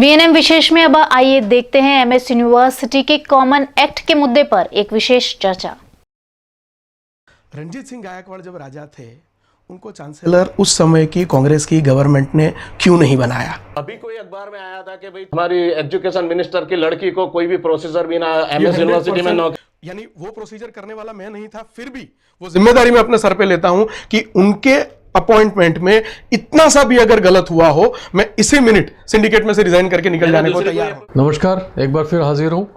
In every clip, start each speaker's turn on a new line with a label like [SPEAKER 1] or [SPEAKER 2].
[SPEAKER 1] VNM विशेष में अब आइए देखते हैं एमएस यूनिवर्सिटी के कॉमन एक्ट के मुद्दे पर एक विशेष चर्चा।
[SPEAKER 2] रणजीत सिंह गायकवाड़ जब राजा थे, उनको चांसलर उस समय की कांग्रेस की गवर्नमेंट ने क्यों नहीं बनाया?
[SPEAKER 3] अभी कोई अखबार में आया था कि भाई हमारी एजुकेशन मिनिस्टर की लड़की को कोई भी प्रोफेसर भी ना एमएस यूनिवर्सिटी में नौकरी,
[SPEAKER 2] यानी वो प्रोसीजर करने वाला मैं नहीं था, फिर भी वो जिम्मेदारी मैं अपने सर पे लेता हूं कि उनके अपॉइंटमेंट में इतना सा भी अगर गलत हुआ हो, मैं इसी मिनट सिंडिकेट में से रिजाइन करके निकल जाने को तैयार हूं।
[SPEAKER 4] नमस्कार, एक बार फिर हाजिर हूँ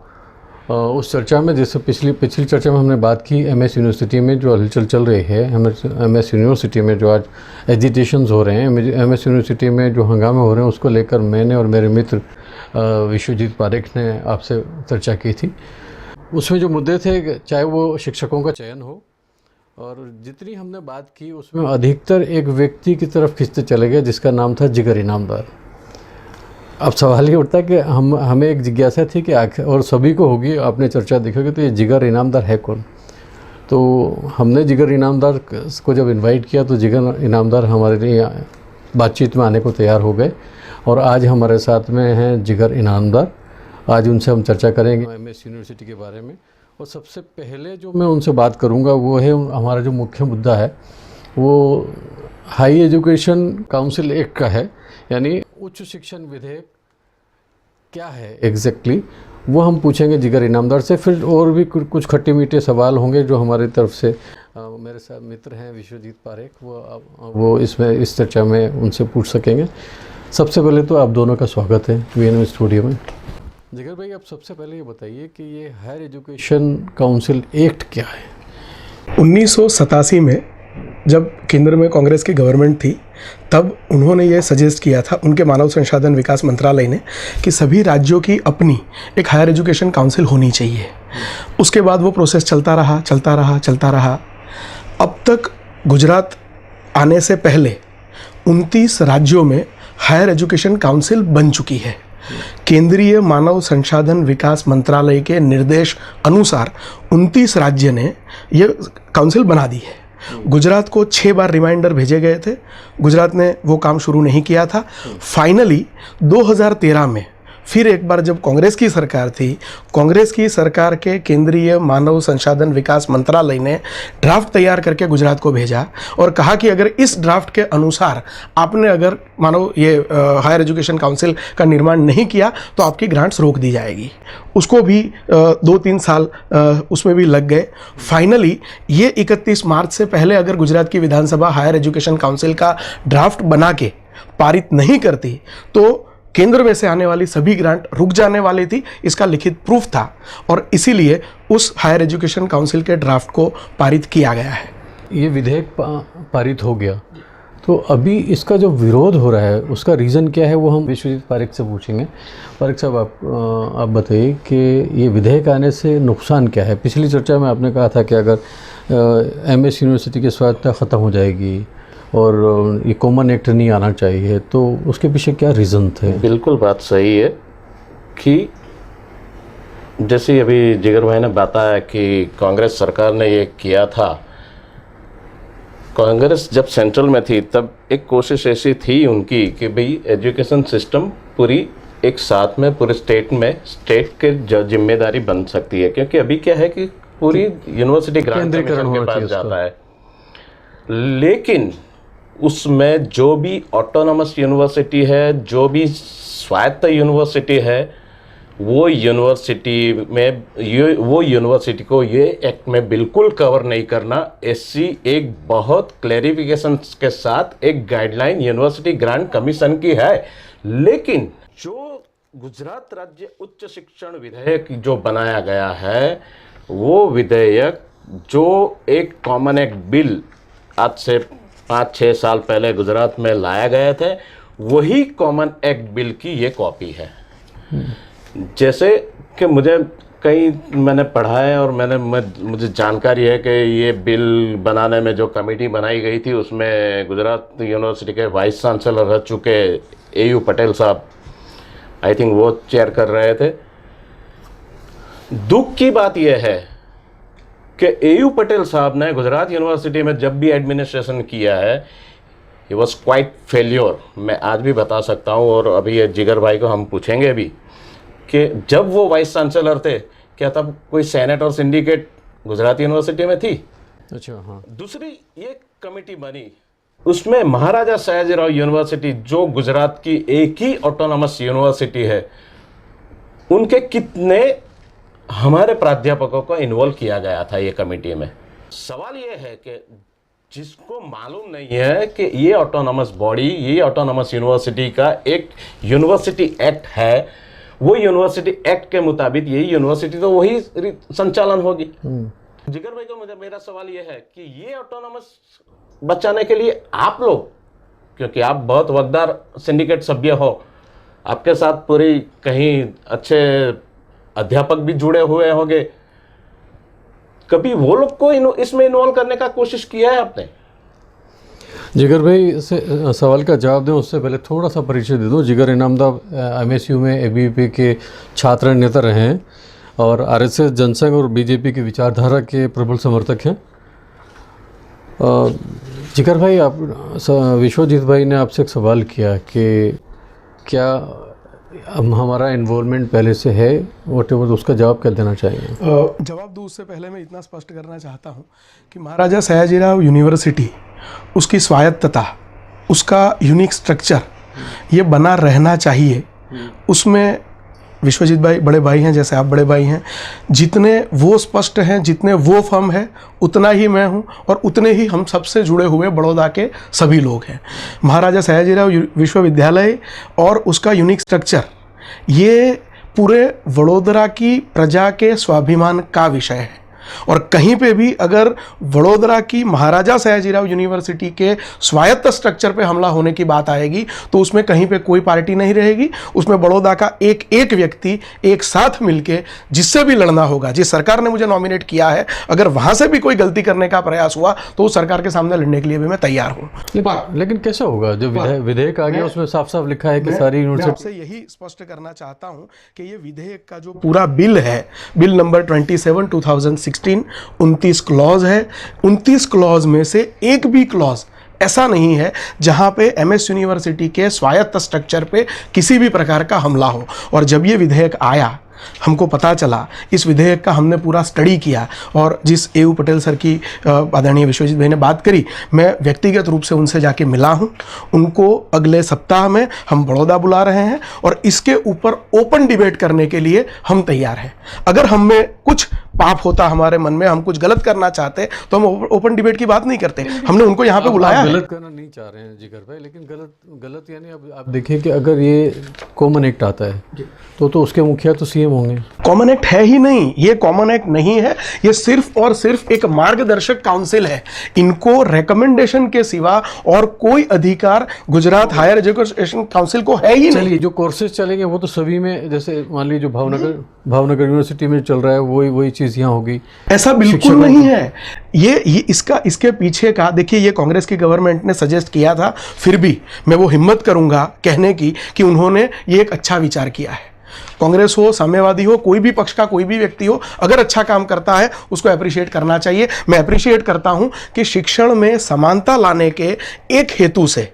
[SPEAKER 4] उस चर्चा में जैसे पिछली चर्चा में हमने बात की एमएस यूनिवर्सिटी में जो हलचल चल रही है। एमएस यूनिवर्सिटी में जो आज एजिटेशंस हो रहे हैं, एमएस यूनिवर्सिटी में जो हंगामे हो रहे हैं, उसको लेकर मैंने और मेरे मित्र विश्वजीत पारेख ने आपसे चर्चा की थी। उसमें जो मुद्दे थे, चाहे वो शिक्षकों का चयन हो, और जितनी हमने बात की उसमें अधिकतर एक व्यक्ति की तरफ खींचते चले गए जिसका नाम था जिगर इनामदार। अब सवाल ये उठता है कि हमें एक जिज्ञासा थी कि आखिर, और सभी को होगी, आपने चर्चा देखोगे तो ये जिगर इनामदार है कौन। तो हमने जिगर इनामदार को जब इनवाइट किया तो जिगर इनामदार हमारे लिए बातचीत में आने को तैयार हो गए, और आज हमारे साथ में हैं जिगर इनामदार। आज उनसे हम चर्चा करेंगे एमएस यूनिवर्सिटी के बारे में। और सबसे पहले जो मैं उनसे बात करूंगा वो है हमारा जो मुख्य मुद्दा है वो हाई एजुकेशन काउंसिल एक्ट का है, यानी उच्च शिक्षण विधेयक क्या है एग्जैक्टली, वो हम पूछेंगे जिगर इनामदार से। फिर और भी कुछ खट्टे मीठे सवाल होंगे जो हमारी तरफ से मेरे साथ मित्र हैं विश्वजीत पारेख, वो इसमें इस चर्चा में उनसे पूछ सकेंगे। सबसे पहले तो आप दोनों का स्वागत है वीएनएम स्टूडियो में। जिगर भाई, आप सबसे पहले ये बताइए कि ये हायर एजुकेशन काउंसिल एक्ट क्या है?
[SPEAKER 2] 1987 में जब केंद्र में कांग्रेस की गवर्नमेंट थी, तब उन्होंने ये सजेस्ट किया था, उनके मानव संसाधन विकास मंत्रालय ने, कि सभी राज्यों की अपनी एक हायर एजुकेशन काउंसिल होनी चाहिए। उसके बाद वो प्रोसेस चलता रहा। अब तक गुजरात आने से पहले 29 राज्यों में हायर एजुकेशन काउंसिल बन चुकी है। केंद्रीय मानव संसाधन विकास मंत्रालय के निर्देश अनुसार 29 राज्य ने ये काउंसिल बना दी है। गुजरात को 6 बार रिमाइंडर भेजे गए थे, गुजरात ने वो काम शुरू नहीं किया था। फाइनली 2013 में फिर एक बार जब कांग्रेस की सरकार थी, कांग्रेस की सरकार के केंद्रीय मानव संसाधन विकास मंत्रालय ने ड्राफ्ट तैयार करके गुजरात को भेजा और कहा कि अगर इस ड्राफ्ट के अनुसार आपने अगर मानो ये हायर एजुकेशन काउंसिल का निर्माण नहीं किया तो आपकी ग्रांट्स रोक दी जाएगी। उसको भी 2-3 साल उसमें भी लग गए। फाइनली ये 31 मार्च से पहले अगर गुजरात की विधानसभा हायर एजुकेशन काउंसिल का ड्राफ्ट बना के पारित नहीं करती तो केंद्र में से आने वाली सभी ग्रांट रुक जाने वाली थी। इसका लिखित प्रूफ था और इसीलिए उस हायर एजुकेशन काउंसिल के ड्राफ्ट को पारित किया गया है।
[SPEAKER 4] ये विधेयक पारित हो गया, तो अभी इसका जो विरोध हो रहा है उसका रीज़न क्या है वो हम विश्वजीत पारेख से पूछेंगे। पारेख साहब, आप बताइए कि ये विधेयक आने से नुकसान क्या है? पिछली चर्चा में आपने कहा था कि अगर एमएस यूनिवर्सिटी की स्वायत्तता ख़त्म हो जाएगी और ये कॉमन एक्ट नहीं आना चाहिए, तो उसके पीछे क्या रीज़न थे?
[SPEAKER 3] बिल्कुल बात सही है कि जैसे अभी जिगर भाई ने बताया कि कांग्रेस सरकार ने ये किया था। कांग्रेस जब सेंट्रल में थी तब एक कोशिश ऐसी थी उनकी कि भाई एजुकेशन सिस्टम पूरी एक साथ में पूरे स्टेट के जिम्मेदारी बन सकती है, क्योंकि अभी क्या है कि पूरी यूनिवर्सिटी ग्रांट कमीशन के पास जाता है। लेकिन उसमें जो भी ऑटोनॉमस यूनिवर्सिटी है, जो भी स्वायत्त यूनिवर्सिटी है, वो यूनिवर्सिटी को ये एक्ट में बिल्कुल कवर नहीं करना, ऐसी एक बहुत क्लैरिफिकेशन के साथ एक गाइडलाइन यूनिवर्सिटी ग्रांट कमीशन की है। लेकिन जो गुजरात राज्य उच्च शिक्षण विधेयक जो बनाया गया है, वो विधेयक जो एक कॉमन एक्ट बिल आज से 5-6 साल पहले गुजरात में लाया गए थे, वही कॉमन एक्ट बिल की ये कॉपी है। जैसे कि मैंने पढ़ा है और मुझे जानकारी है कि ये बिल बनाने में जो कमेटी बनाई गई थी उसमें गुजरात यूनिवर्सिटी के वाइस चांसलर रह चुके एयू पटेल साहब, आई थिंक वो चेयर कर रहे थे। दुख की बात यह है कि एयू पटेल साहब ने गुजरात यूनिवर्सिटी में जब भी एडमिनिस्ट्रेशन किया है, ही वॉज क्वाइट फेल्योर। मैं आज भी बता सकता हूँ, और अभी ये जिगर भाई को हम पूछेंगे भी कि जब वो वाइस चांसलर थे, क्या तब कोई सेनेट और सिंडिकेट गुजरात यूनिवर्सिटी में थी?
[SPEAKER 4] अच्छा, हाँ।
[SPEAKER 3] दूसरी ये कमेटी बनी, उसमें महाराजा सयाजीराव यूनिवर्सिटी जो गुजरात की एक ही ऑटोनॉमस यूनिवर्सिटी है, उनके कितने हमारे प्राध्यापकों को इन्वॉल्व किया गया था ये कमेटी में। सवाल ये है कि जिसको मालूम नहीं है कि ये ऑटोनॉमस बॉडी, ये ऑटोनॉमस यूनिवर्सिटी का एक यूनिवर्सिटी एक्ट है, वो यूनिवर्सिटी एक्ट के मुताबिक यही यूनिवर्सिटी तो वही संचालन होगी। जिगर भाई को मुझे मेरा सवाल ये है कि ये ऑटोनॉमस बचाने के लिए आप लोग, क्योंकि आप बहुत वफादार सिंडिकेट सभ्य हो, आपके साथ पूरी कहीं अच्छे अध्यापक भी जुड़े हुए होंगे, कभी वो लोग को इसमें इन्वॉल्व करने का कोशिश किया है आपने?
[SPEAKER 4] जिगर भाई से सवाल का जवाब दें उससे पहले थोड़ा सा परिचय दे दूं। जिगर इनामदार MSU में ABVP के छात्र नेता रहे हैं और RSS जनसंघ और BJP की विचारधारा के प्रबल समर्थक हैं। जिगर भाई, आप विश्वजीत भाई ने आपसे एक सवाल किया कि क्या हमारा इन्वॉल्वमेंट पहले से है, वॉटेवर, उसका जवाब क्या देना चाहिए?
[SPEAKER 2] जवाब दूँ उससे पहले मैं इतना स्पष्ट करना चाहता हूँ कि महाराजा सयाजीराव यूनिवर्सिटी, उसकी स्वायत्तता, उसका यूनिक स्ट्रक्चर, ये बना रहना चाहिए। उसमें विश्वजीत भाई बड़े भाई हैं, जैसे आप बड़े भाई हैं, जितने वो स्पष्ट हैं, जितने वो फर्म है, उतना ही मैं हूं, और उतने ही हम सबसे जुड़े हुए बड़ौदा के सभी लोग हैं। महाराजा सयाजीराव विश्वविद्यालय और उसका यूनिक स्ट्रक्चर, ये पूरे वडोदरा की प्रजा के स्वाभिमान का विषय है। और कहीं पे भी अगर वडोदरा की महाराजा सयाजीराव यूनिवर्सिटी के स्वायत्त स्ट्रक्चर पे हमला होने की बात आएगी तो उसमें कहीं पे कोई पार्टी नहीं रहेगी। उसमें बड़ौदा का एक एक व्यक्ति एक साथ मिलके जिससे भी लड़ना होगा, जिस सरकार ने मुझे नॉमिनेट किया है, अगर वहां से भी कोई गलती करने का प्रयास हुआ तो उस सरकार के सामने लड़ने के लिए भी मैं तैयार हूँ।
[SPEAKER 4] लेकिन कैसे होगा? जो विधेयक आ गया उसमें साफ साफ लिखा है कि सारी यूनिवर्सिटी।
[SPEAKER 2] मैं आपसे यही स्पष्ट करना चाहता हूँ कि ये विधेयक का जो पूरा बिल है, बिल नंबर 27 2016, 29 क्लॉज है। 29 क्लॉज में से एक भी क्लॉज ऐसा नहीं है जहां पे MS यूनिवर्सिटी के स्वायत्त स्ट्रक्चर पे किसी भी प्रकार का हमला हो। और जब ये विधेयक आया, हमको पता चला, इस विधेयक का हमने पूरा स्टडी किया, और जिस AU पटेल सर की आदरणीय विश्वजीत भाई ने बात करी, मैं व्यक्तिगत रूप से उनसे जाके मिला हूं। उनको अगले सप्ताह में हम बड़ौदा बुला रहे हैं और इसके ऊपर ओपन डिबेट करने के लिए हम तैयार हैं। अगर हम में कुछ पाप होता, हमारे मन में हम कुछ गलत करना चाहते तो हम ओपन डिबेट की बात नहीं करते। हमने उनको यहाँ पे बुलाया है।
[SPEAKER 4] गलत करना नहीं चाह रहे हैं जिगर भाई, लेकिन गलत यानी अब आप देखिए कि अगर ये कॉमन एक्ट आता है तो उसके मुखिया तो CM होंगे।
[SPEAKER 2] कॉमन एक्ट है ही नहीं, ये कॉमन एक्ट नहीं है, ये सिर्फ और सिर्फ एक मार्गदर्शक काउंसिल है। इनको रिकमेंडेशन के सिवा और कोई अधिकार गुजरात हायर एजुकेशन काउंसिल को है ही नहीं।
[SPEAKER 4] चलिए, जो कोर्सेज चलेंगे वो तो सभी में, जैसे मान लीजिए जो भावनगर यूनिवर्सिटी में चल रहा है वही चीज यहाँ होगी।
[SPEAKER 2] ऐसा बिल्कुल नहीं है। ये इसके पीछे का देखिए, ये कांग्रेस की गवर्नमेंट ने सजेस्ट किया था, फिर भी मैं वो हिम्मत करूंगा कहने की कि उन्होंने ये एक अच्छा विचार किया है। कांग्रेस हो, साम्यवादी हो, कोई भी पक्ष का कोई भी व्यक्ति हो, अगर अच्छा काम करता है उसको अप्रिशिएट करना चाहिए। मैं अप्रिशिएट करता हूं कि शिक्षण में समानता लाने के एक हेतु से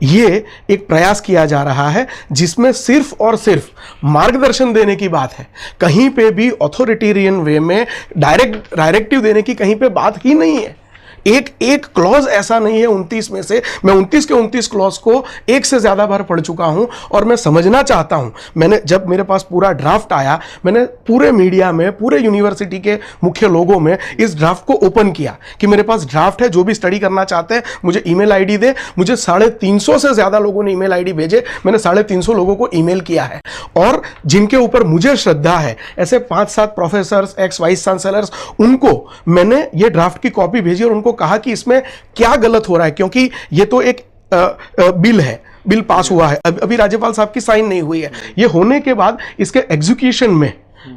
[SPEAKER 2] ये एक प्रयास किया जा रहा है, जिसमें सिर्फ और सिर्फ मार्गदर्शन देने की बात है। कहीं पे भी ऑथोरिटेरियन वे में डायरेक्टिव देने की कहीं पे बात ही नहीं है। एक क्लॉज ऐसा नहीं है 29 में से। मैं 29 के 29 क्लॉज को एक से ज़्यादा बार पढ़ चुका हूं और मैं समझना चाहता हूं। मैंने जब मेरे पास पूरा ड्राफ्ट आया, मैंने पूरे मीडिया में, पूरे यूनिवर्सिटी के मुख्य लोगों में इस ड्राफ्ट को ओपन किया कि मेरे पास ड्राफ्ट है, जो भी स्टडी करना चाहते हैं मुझे ईमेल आईडी दे। मुझे 350 से ज़्यादा लोगों ने ईमेल आईडी भेजे। मैंने 350 लोगों को ईमेल किया है, और जिनके ऊपर मुझे श्रद्धा है, ऐसे 5-7 प्रोफेसर्स, एक्स वाइस चांसलर्स, उनको मैंने ये ड्राफ्ट की कॉपी भेजी और उनको कहा कि इसमें क्या गलत हो रहा है, क्योंकि ये तो एक बिल है, बिल पास हुआ है, अभी राज्यपाल साहब की साइन नहीं हुई है। ये होने के बाद इसके एग्जीक्यूशन में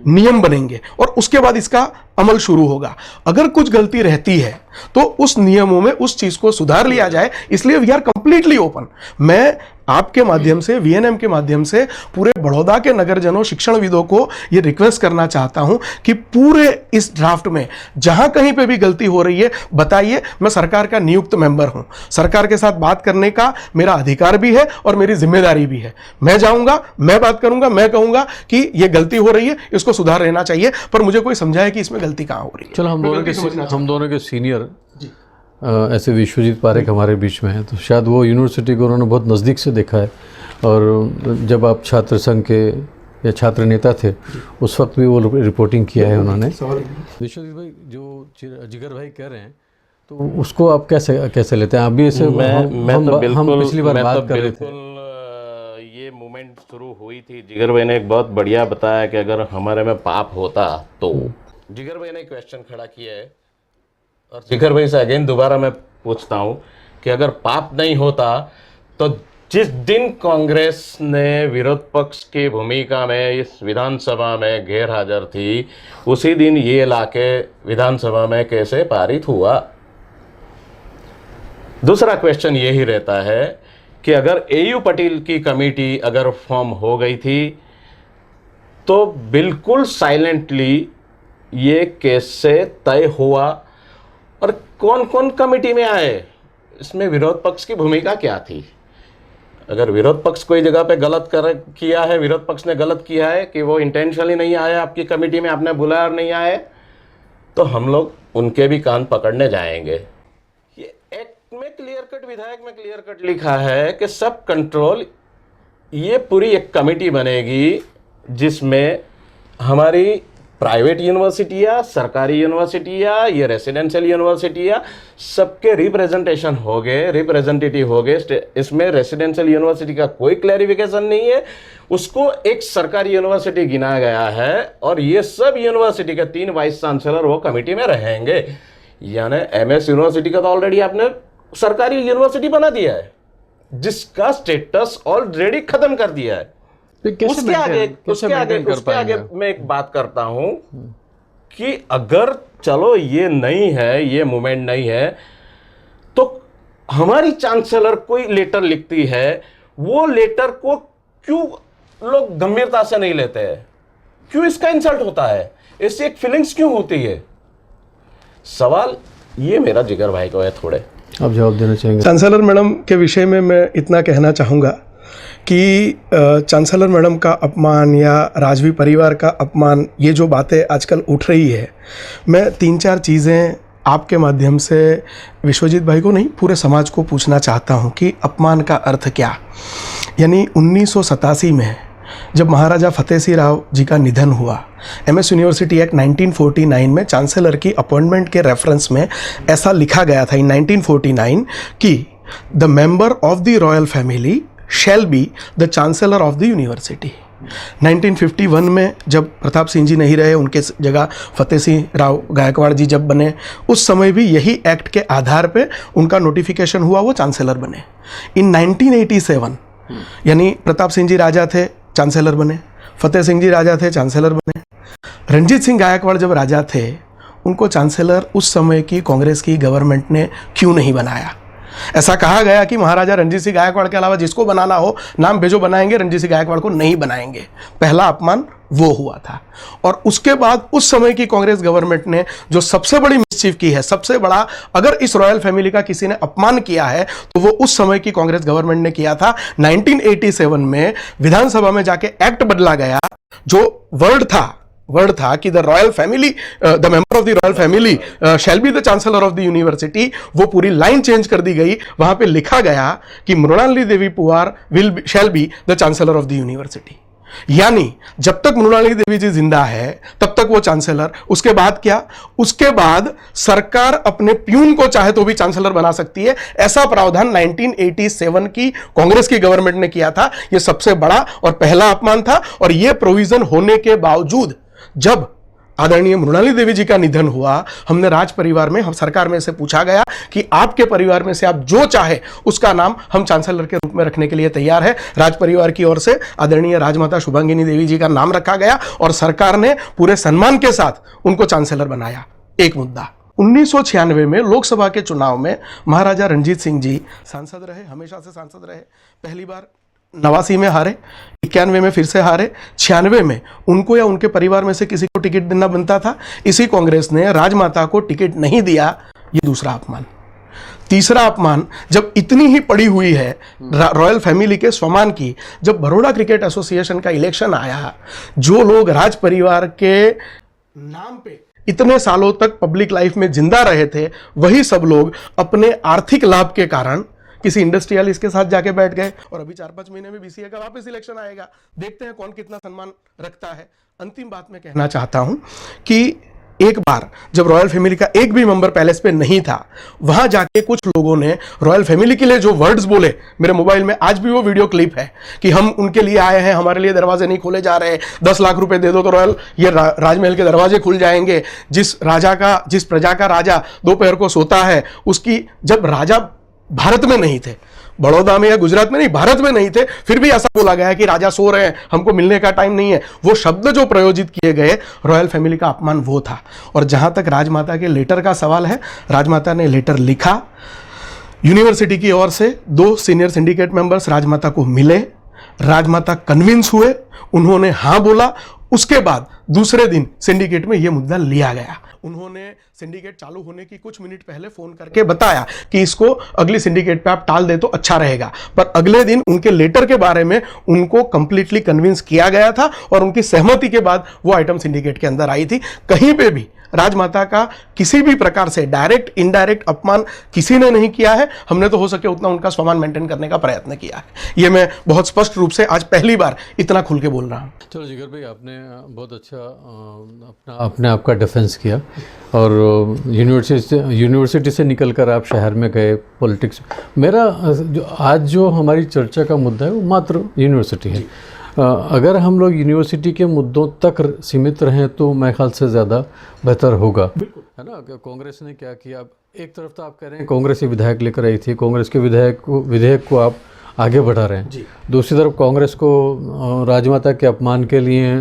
[SPEAKER 2] नियम बनेंगे और उसके बाद इसका अमल शुरू होगा। अगर कुछ गलती रहती है तो उस नियमों में उस चीज को सुधार लिया जाए। इसलिए वी आर कंप्लीटली ओपन। मैं आपके माध्यम से, वीएनएम के माध्यम से पूरे बड़ौदा के नगरजनों, शिक्षणविदों को ये रिक्वेस्ट करना चाहता हूं कि पूरे इस ड्राफ्ट में जहां कहीं पे भी गलती हो रही है बताइए। मैं सरकार का नियुक्त मेंबर हूं, सरकार के साथ बात करने का मेरा अधिकार भी है और मेरी जिम्मेदारी भी है। मैं जाऊंगा, मैं बात करूंगा, मैं कहूंगा कि ये गलती हो रही है, इसको सुधार रहना चाहिए, पर मुझे कोई समझाए कि इसमें गलती कहां हो रही है।
[SPEAKER 4] चलो, हम दोनों के सीनियर ऐसे विश्वजीत पारेख हमारे बीच में है, तो शायद वो यूनिवर्सिटी को उन्होंने बहुत नज़दीक से देखा है, और जब आप छात्र संघ के या छात्र नेता थे उस वक्त भी वो रिपोर्टिंग किया है उन्होंने। विश्वजीत भाई, जो जिगर भाई कह रहे हैं तो उसको आप कैसे लेते हैं? आप भी ऐसे हम पिछली बार बात कर रहे थे,
[SPEAKER 3] ये मूवमेंट शुरू हुई थी, जिगर भाई ने एक बहुत बढ़िया बताया कि अगर हमारे में पाप होता तो। जिगर भाई ने क्वेश्चन खड़ा किया है और जिगर भाई से अगेन दोबारा मैं पूछता हूं कि अगर पाप नहीं होता तो जिस दिन कांग्रेस ने विरोध पक्ष की भूमिका में इस विधानसभा में गैर हाजिर थी, उसी दिन ये लाके विधानसभा में कैसे पारित हुआ? दूसरा क्वेश्चन यही रहता है कि अगर एयू पटेल की कमेटी अगर फॉर्म हो गई थी तो बिल्कुल साइलेंटली ये कैसे तय हुआ और कौन कौन कमेटी में आए? इसमें विरोध पक्ष की भूमिका क्या थी? अगर विरोध पक्ष कोई जगह पे गलत किया है, विरोध पक्ष ने गलत किया है कि वो इंटेंशनली नहीं आया आपकी कमेटी में, आपने बुलाया और नहीं आए, तो हम लोग उनके भी कान पकड़ने जाएंगे। ये एक्ट में क्लियर कट, विधायक में क्लियर कट लिखा है कि सब कंट्रोल, ये पूरी एक कमेटी बनेगी जिसमें हमारी प्राइवेट यूनिवर्सिटियाँ, सरकारी यूनिवर्सिटियाँ, ये रेसिडेंशियल यूनिवर्सिटियाँ, सबके रिप्रेजेंटेशन हो गए, रिप्रेजेंटेटिव हो गए। इसमें रेसिडेंशियल यूनिवर्सिटी का कोई क्लैरिफिकेशन नहीं है, उसको एक सरकारी यूनिवर्सिटी गिना गया है, और ये सब यूनिवर्सिटी के 3 वाइस चांसलर वो कमेटी में रहेंगे। यानी एमएस यूनिवर्सिटी का तो ऑलरेडी आपने सरकारी यूनिवर्सिटी बना दिया है, जिसका स्टेटस ऑलरेडी खत्म कर दिया है। उसके आगे मैं एक बात करता हूं कि अगर चलो ये नहीं है, ये मूवमेंट नहीं है, तो हमारी चांसलर कोई लेटर लिखती है, वो लेटर को क्यों लोग गंभीरता से नहीं लेते हैं? क्यों इसका इंसल्ट होता है? इससे एक फीलिंग्स क्यों होती है? सवाल ये मेरा जिगर भाई को है। थोड़े
[SPEAKER 4] आप जवाब देना चाहेंगे?
[SPEAKER 2] चांसलर मैडम के विषय में मैं इतना कहना चाहूँगा कि चांसलर मैडम का अपमान या राजवी परिवार का अपमान, ये जो बातें आजकल उठ रही है, मैं 3-4 चीज़ें आपके माध्यम से विश्वजीत भाई को नहीं, पूरे समाज को पूछना चाहता हूँ कि अपमान का अर्थ क्या। यानी 1987 में जब महाराजा फतेह सिंह राव जी का निधन हुआ, एमएस यूनिवर्सिटी एक्ट 1949 में चांसलर की अपॉइंटमेंट के रेफरेंस में ऐसा लिखा गया था इन 1949 कि the member of the royal family shell be the chancellor of the university. 1951 में जब प्रताप सिंह जी नहीं रहे, उनके जगह फतेह सिंह राव गायकवाड़ जी जब बने, उस समय भी यही एक्ट के आधार पे उनका नोटिफिकेशन हुआ, वो चांसलर बने। इन 1987 यानी प्रताप सिंह जी राजा थे, चांसलर बने, फतेह सिंह जी राजा थे, चांसलर बने। रणजीत सिंह गायकवाड़ जब राजा थे, उनको चांसलर उस समय की कांग्रेस की गवर्नमेंट ने क्यों नहीं बनाया? ऐसा कहा गया कि महाराजा रणजीत सिंह गायकवाड़ के अलावा जिसको बनाना हो नाम भेजो, बनाएंगे, रणजीत सिंह गायकवाड़ को नहीं बनाएंगे। पहला अपमान वो हुआ था। और उसके बाद उस समय की कांग्रेस गवर्नमेंट ने जो सबसे बड़ी मिसचीफ की है, सबसे बड़ा, अगर इस रॉयल फैमिली का किसी ने अपमान किया है तो वो उस समय की कांग्रेस गवर्नमेंट ने किया था। 1987 में विधानसभा में जाके एक्ट बदला गया, जो वर्ड था कि the royal family, the member of the royal family shell be the chancellor of the university, वो पूरी लाइन चेंज कर दी गई। वहां पे लिखा गया कि Mrinalini Devi Puar shall be the chancellor of the university. यानी जब तक मृणालिनी देवी जी जिंदा है तब तक वो चांसलर। उसके बाद क्या? उसके बाद सरकार अपने प्यून को चाहे तो भी चांसलर बना सकती है। ऐसा प्रावधान 1987 की कांग्रेस की गवर्नमेंट ने किया था। यह सबसे बड़ा और पहला अपमान था। और यह प्रोविजन होने के बावजूद जब आदरणीय मृणालिनी देवी जी का निधन हुआ, हमने राज परिवार में, हम सरकार में से पूछा गया कि आपके परिवार में से आप जो चाहे उसका नाम हम चांसलर के रूप में रखने के लिए तैयार है। राज परिवार की ओर से आदरणीय राजमाता शुभांगिनी देवी जी का नाम रखा गया और सरकार ने पूरे सम्मान के साथ उनको चांसलर बनाया। एक मुद्दा। 1996 में लोकसभा के चुनाव में महाराजा रणजीत सिंह जी सांसद रहे, हमेशा से सांसद रहे। पहली बार 89 में हारे, 91 में फिर से हारे, 96 में उनको या उनके परिवार में से किसी को टिकट देना बनता था। इसी कांग्रेस ने राजमाता को टिकट नहीं दिया। ये दूसरा अपमान। तीसरा अपमान, जब इतनी ही पड़ी हुई है रॉयल फैमिली के स्वमान की, जब बड़ौदा क्रिकेट एसोसिएशन का इलेक्शन आया, जो लोग राज परिवार के नाम पे इतने सालों तक पब्लिक लाइफ में जिंदा रहे थे, वही सब लोग अपने आर्थिक लाभ के कारण किसी इंडस्ट्रियलिस्ट के साथ जाके बैठ गए। और अभी 4-5 महीने में बीसीए का वापस इलेक्शन आएगा, देखते हैं कौन कितना सम्मान रखता है। अंतिम बात मैं कहना चाहता हूं कि एक बार जब रॉयल फैमिली का एक भी मेंबर पैलेस पे नहीं था, वहां जाके कुछ लोगों ने रॉयल फैमिली के लिए जो वर्ड्स बोले, मेरे मोबाइल में आज भी वो वीडियो क्लिप है कि हम उनके लिए आए हैं, हमारे लिए दरवाजे नहीं खोले जा रहे, 10 लाख रुपए दे दो तो रॉयल राजमहल के दरवाजे खुल जाएंगे। जिस प्रजा का राजा दोपहर को सोता है, उसकी, जब राजा भारत में नहीं थे, बड़ौदा में या गुजरात में नहीं, भारत में नहीं थे, फिर भी ऐसा बोला गया कि राजा सो रहे हैं, हमको मिलने का टाइम नहीं है। वो शब्द जो प्रयोजित किए गए, रॉयल फैमिली का अपमान वो था। और जहां तक राजमाता के लेटर का सवाल है, राजमाता ने लेटर लिखा, यूनिवर्सिटी की ओर से 2 सीनियर सिंडिकेट मेंबर्स राजमाता को मिले, राजमाता कन्विंस हुए, उन्होंने हाँ बोला। उसके बाद दूसरे दिन सिंडिकेट में यह मुद्दा लिया गया। उन्होंने सिंडिकेट चालू होने की कुछ मिनट पहले फोन करके बताया कि इसको अगली सिंडिकेट पे आप टाल दे तो अच्छा रहेगा, पर अगले दिन उनके लेटर के बारे में उनको कंप्लीटली कन्विंस किया गया था और उनकी सहमति के बाद वो आइटम सिंडिकेट के अंदर आई थी। कहीं पे भी राजमाता का किसी भी प्रकार से डायरेक्ट इनडायरेक्ट अपमान किसी ने नहीं किया है। हमने तो हो सके उतना उनका सम्मान मेंटेन करने का प्रयत्न किया है। ये मैं बहुत स्पष्ट रूप से आज पहली बार इतना खुल के बोल रहा हूँ।
[SPEAKER 4] चलो जिगर भाई, आपने बहुत अच्छा अपने आप का डिफेंस किया और यूनिवर्सिटी से निकलकर आप शहर में गए, पॉलिटिक्स। मेरा जो हमारी चर्चा का मुद्दा है वो मात्र यूनिवर्सिटी है। अगर हम लोग यूनिवर्सिटी के मुद्दों तक सीमित रहें तो मैं ख्याल से ज़्यादा बेहतर होगा, है ना। कांग्रेस ने क्या किया, एक तरफ तो आप कह रहे हैं कांग्रेस के विधायक लेकर आई थी, कांग्रेस के विधेयक को आप आगे बढ़ा रहे हैं, दूसरी तरफ कांग्रेस को राजमाता के अपमान के लिए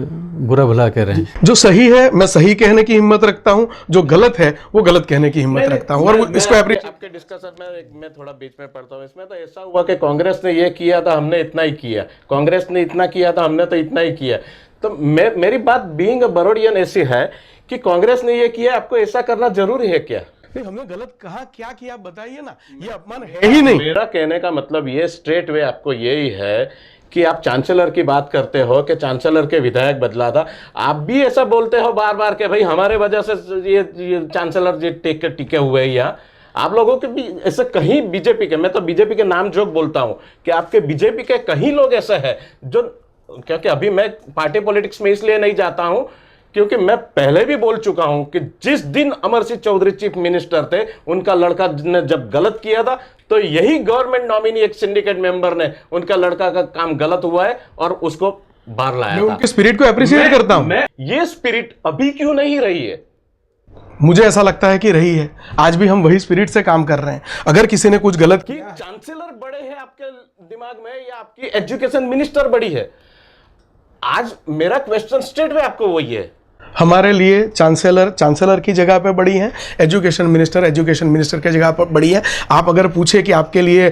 [SPEAKER 4] बुरा भला कह रहे हैं।
[SPEAKER 2] जो सही है मैं सही कहने की हिम्मत रखता हूं, जो गलत है वो गलत कहने की हिम्मत रखता हूं, और इसको
[SPEAKER 3] आपके डिस्कशन में मैं थोड़ा बीच में पढ़ता हूं। इसमें तो ऐसा हुआ कि कांग्रेस ने ये किया था, हमने इतना ही किया, कांग्रेस ने इतना किया था, हमने तो इतना ही किया। तो मेरी बात बीइंग अ बरोडियन ऐसी है कि कांग्रेस ने ये किया, आपको ऐसा करना जरूरी है क्या?
[SPEAKER 2] नहीं, हमने गलत कहा, क्या किया बताइए ना, ये अपमान है ही नहीं।
[SPEAKER 3] मेरा कहने का मतलब ये स्ट्रेट वे आपको यही है कि आप चांसलर की बात करते हो कि चांसलर के विधायक बदला था, आप भी ऐसा बोलते हो बार बार कि भाई हमारे वजह से ये चांसलर जी टिके हुए हैं। यहाँ आप लोगों के भी ऐसे कहीं बीजेपी के, मैं तो बीजेपी के नाम जोक बोलता हूं कि आपके बीजेपी के कहीं लोग ऐसे हैं जो, क्योंकि अभी मैं पार्टी पॉलिटिक्स में इसलिए नहीं जाता हूं क्योंकि मैं पहले भी बोल चुका हूं कि जिस दिन अमर सिंह चौधरी चीफ मिनिस्टर थे, उनका लड़का ने जब गलत किया था तो यही गवर्नमेंट नॉमिनी एक सिंडिकेट मेंबर ने उनका लड़का का काम गलत हुआ है और उसको बाहर लाया था।
[SPEAKER 2] मैं उनके स्पिरिट को अप्रिशिएट करता हूं।
[SPEAKER 3] ये स्पिरिट अभी क्यों नहीं रही है?
[SPEAKER 2] मुझे ऐसा लगता है कि रही है। आज भी हम वही स्पिरिट से काम कर रहे हैं। अगर किसी ने कुछ गलत
[SPEAKER 3] किया, चांसलर बड़े हैं आपके दिमाग में या आपकी एजुकेशन मिनिस्टर बड़ी है? आज मेरा क्वेश्चन स्ट्रेट वे आपको वही है।
[SPEAKER 2] हमारे लिए चांसलर की जगह पे बड़ी है, एजुकेशन मिनिस्टर की जगह पर बड़ी है। आप अगर पूछे कि आपके लिए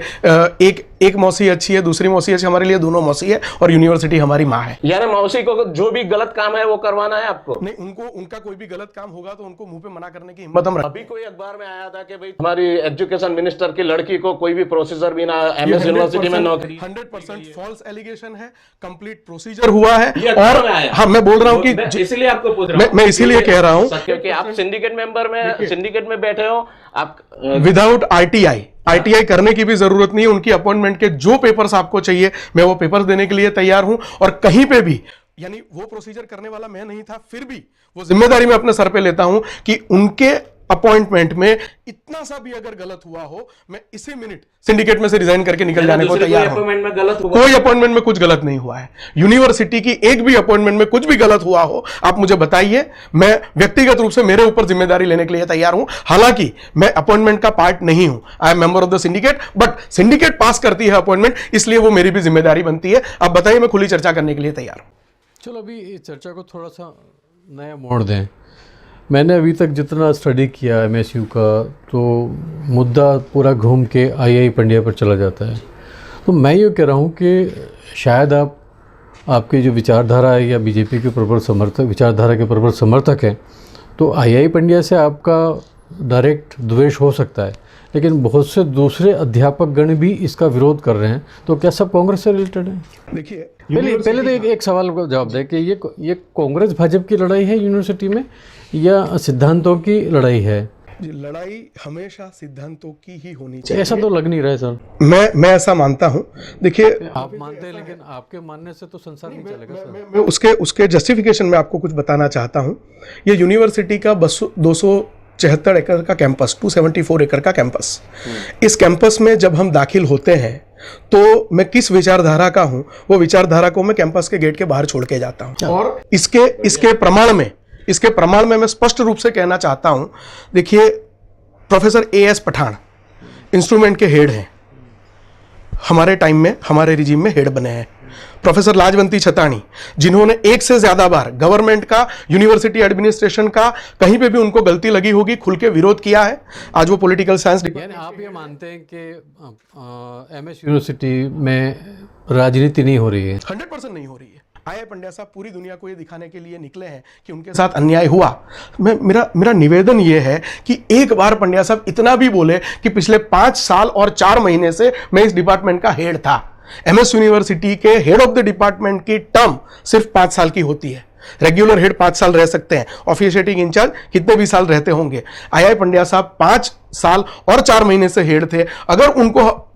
[SPEAKER 2] एक मौसी अच्छी है, दूसरी मौसी अच्छी, हमारे लिए दोनों मौसी है और यूनिवर्सिटी हमारी माँ है।
[SPEAKER 3] यानी मौसी को जो भी गलत काम है वो करवाना है आपको?
[SPEAKER 2] नहीं, उनका कोई भी गलत काम होगा तो उनको मुंह पे मना करने की हिम्मत हम रखते हैं।
[SPEAKER 3] अभी कोई अखबार में आया था कि भाई हमारी एजुकेशन मिनिस्टर की लड़की को कोई भी प्रोसीजर भी ना, एमएस यूनिवर्सिटी में नौकरी।
[SPEAKER 2] 100% फॉल्स एलिगेशन है, कंप्लीट प्रोसीजर हुआ है। और हाँ, मैं बोल रहा हूँ कि
[SPEAKER 3] इसलिए आपको पूछ रहा हूँ,
[SPEAKER 2] मैं इसीलिए कह रहा हूँ
[SPEAKER 3] क्योंकि आप सिंडिकेट में बैठे हो, आप
[SPEAKER 2] विदाउट आईटीआई करने की भी जरूरत नहीं है। उनकी अपॉइंटमेंट के जो पेपर्स आपको चाहिए, मैं वो पेपर्स देने के लिए तैयार हूं। और कहीं पे भी, यानी वो प्रोसीजर करने वाला मैं नहीं था, फिर भी वो जिम्मेदारी मैं अपने सर पे लेता हूं कि उनके अपॉइंटमेंट में इतना सा भी अगर गलत हुआ हो, मैं इसी मिनट सिंडिकेट में से रिजाइन करके निकल जाने को तैयार हूं। कोई अपॉइंटमेंट में कुछ गलत नहीं हुआ है। यूनिवर्सिटी की एक भी अपॉइंटमेंट में कुछ भी गलत हुआ हो, आप मुझे बताइए, मैं व्यक्तिगत रूप से मेरे ऊपर जिम्मेदारी लेने के लिए तैयार हूं। हालांकि मैं अपॉइंटमेंट का पार्ट नहीं हूं, I am member of the syndicate, but syndicate pass करती है अपॉइंटमेंट, इसलिए वो मेरी भी जिम्मेदारी बनती है। आप बताइए, मैं खुली चर्चा करने के लिए तैयार हूं।
[SPEAKER 4] चलो अभी इस चर्चा को थोड़ा सा नया मोड़ दें। मैंने अभी तक जितना स्टडी किया एमएसयू का, तो मुद्दा पूरा घूम के आई पंड्या पर चला जाता है। तो मैं ये कह रहा हूँ कि शायद आपकी जो विचारधारा है या बीजेपी के प्रबल समर्थक, विचारधारा के प्रबल समर्थक हैं, तो आई पंड्या से आपका डायरेक्ट द्वेष हो सकता है, लेकिन बहुत से दूसरे अध्यापक गण भी इसका विरोध कर रहे हैं। तो क्या सब कांग्रेस से रिलेटेड है?
[SPEAKER 2] देखिए,
[SPEAKER 4] पहले तो एक सवाल का जवाब दें कि ये कांग्रेस भाजपा की लड़ाई है यूनिवर्सिटी में या सिद्धांतों की लड़ाई है?
[SPEAKER 2] लड़ाई हमेशा सिद्धांतों की ही होनी चाहिए।
[SPEAKER 4] ऐसा तो लग नहीं रहा है सर।
[SPEAKER 2] मैं ऐसा मानता हूँ। देखिए,
[SPEAKER 4] आप मानते हैं, लेकिन आपके मानने से तो संसार नहीं चलेगा सर।
[SPEAKER 2] मैं उसके जस्टिफिकेशन में आपको कुछ बताना चाहता हूँ। ये यूनिवर्सिटी का 274 एकड़ का कैंपस, 274 एकड़ का कैंपस, इस कैंपस में जब हम दाखिल होते हैं तो मैं किस विचारधारा का हूँ, वो विचारधारा को मैं कैंपस के गेट के बाहर छोड़ के जाता हूँ। और इसके प्रमाण में मैं स्पष्ट रूप से कहना चाहता हूं। देखिए, प्रोफेसर एएस पठान इंस्ट्रूमेंट के हेड हैं, हमारे टाइम में, हमारे रिजीम में हेड बने हैं। प्रोफेसर लाजवंती छतानी, जिन्होंने एक से ज्यादा बार गवर्नमेंट का, यूनिवर्सिटी एडमिनिस्ट्रेशन का, कहीं पे भी उनको गलती लगी होगी, खुल के विरोध किया है। आज वो पॉलिटिकल साइंस
[SPEAKER 4] यानी आप ये मानते हैं कि एमएस यूनिवर्सिटी में राजनीति नहीं हो रही है?
[SPEAKER 2] 100% नहीं हो रही है। आई पंड्या साहब पूरी दुनिया को ये दिखाने के लिए निकले हैं कि उनके साथ अन्याय हुआ। मेरा निवेदन ये है कि एक बार पंड्या साहब इतना भी बोले कि पिछले 5 साल और 4 महीने से मैं इस डिपार्टमेंट का हेड था। एमएस यूनिवर्सिटी के हेड ऑफ द डिपार्टमेंट की टर्म सिर्फ 5 साल की होती है। रेगुलर हेड 5 साल रह सकते हैं, ऑफिशिएटिंग इंचार्ज कितने भी साल रहते होंगे। आई पंड्या साहब 5 साल और 4 महीने से हेड थे। अगर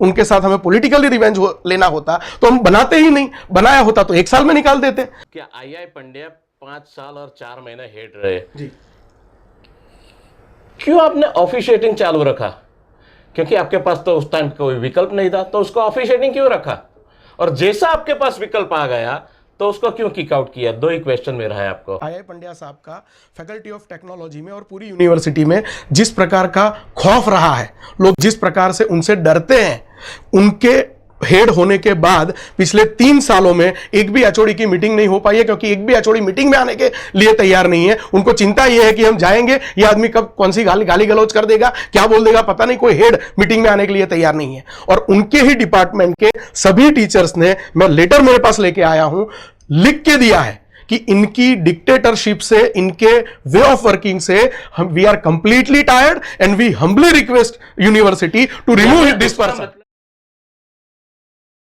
[SPEAKER 2] उनके साथ हमें पॉलिटिकली रिवेंज लेना होता तो हम बनाते ही नहीं, बनाया होता तो 1 साल में निकाल देते।
[SPEAKER 3] क्या आई पंड्या 5 साल और 4 महीने हेड रहे
[SPEAKER 2] जी,
[SPEAKER 3] क्यों आपने ऑफिशिएटिंग चालू रखा? क्योंकि आपके पास तो उस टाइम कोई विकल्प नहीं था, तो उसको ऑफिशिएटिंग क्यों रखा? और जैसा आपके पास विकल्प आ गया तो उसको क्यों किक आउट किया? 2 ही क्वेश्चन मेरा है आपको।
[SPEAKER 2] आई पंड्या साहब का फैकल्टी ऑफ टेक्नोलॉजी में और पूरी यूनिवर्सिटी में जिस प्रकार का खौफ रहा है, लोग जिस प्रकार से उनसे डरते हैं, उनके हेड होने के बाद पिछले 3 सालों में एक भी एचओडी की मीटिंग नहीं हो पाई है, क्योंकि एक भी एचओडी मीटिंग में आने के लिए तैयार नहीं है। उनको चिंता यह है कि हम जाएंगे, ये आदमी कब कौन सी गाली गलौज कर देगा, क्या बोल देगा, पता नहीं। कोई हेड मीटिंग में आने के लिए तैयार नहीं है। और उनके ही डिपार्टमेंट के सभी टीचर्स ने, मैं लेटर मेरे पास लेके आया हूं, लिख के दिया है कि इनकी डिक्टेटरशिप से, इनके वे ऑफ वर्किंग से we are completely tired and we humbly request university to remove this person.